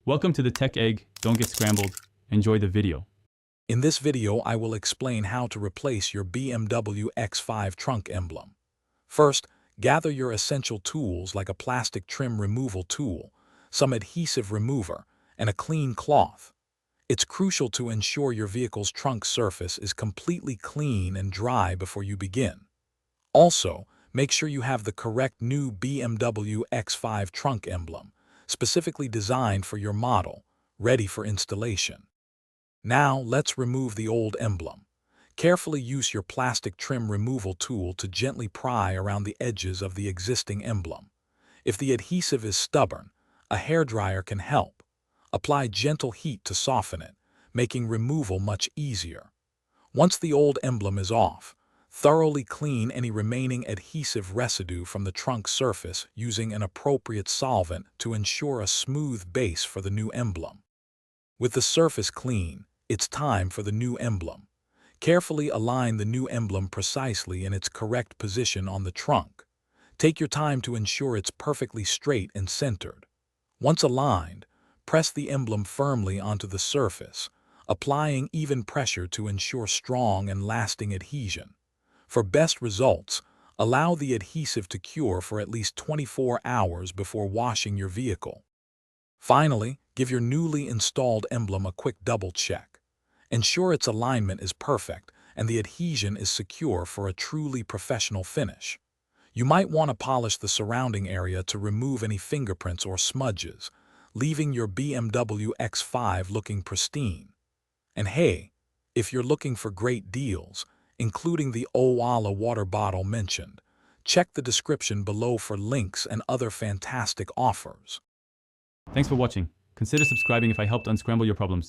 Welcome to the Tech Egg. Don't get scrambled. Enjoy the video. In this video, I will explain how to replace your BMW X5 trunk emblem. First, gather your essential tools like a plastic trim removal tool, some adhesive remover, and a clean cloth. It's crucial to ensure your vehicle's trunk surface is completely clean and dry before you begin. Also, make sure you have the correct new BMW X5 trunk emblem, specifically designed for your model, ready for installation. Now, let's remove the old emblem. Carefully use your plastic trim removal tool to gently pry around the edges of the existing emblem. If the adhesive is stubborn, a hairdryer can help. Apply gentle heat to soften it, making removal much easier. Once the old emblem is off, thoroughly clean any remaining adhesive residue from the trunk surface using an appropriate solvent to ensure a smooth base for the new emblem. With the surface clean, it's time for the new emblem. Carefully align the new emblem precisely in its correct position on the trunk. Take your time to ensure it's perfectly straight and centered. Once aligned, press the emblem firmly onto the surface, applying even pressure to ensure strong and lasting adhesion. For best results, allow the adhesive to cure for at least 24 hours before washing your vehicle. Finally, give your newly installed emblem a quick double check. Ensure its alignment is perfect and the adhesion is secure for a truly professional finish. You might want to polish the surrounding area to remove any fingerprints or smudges, leaving your BMW X5 looking pristine. And hey, if you're looking for great deals, including the Owala water bottle mentioned, check the description below for links and other fantastic offers. Thanks for watching. Consider subscribing if I helped unscramble your problems.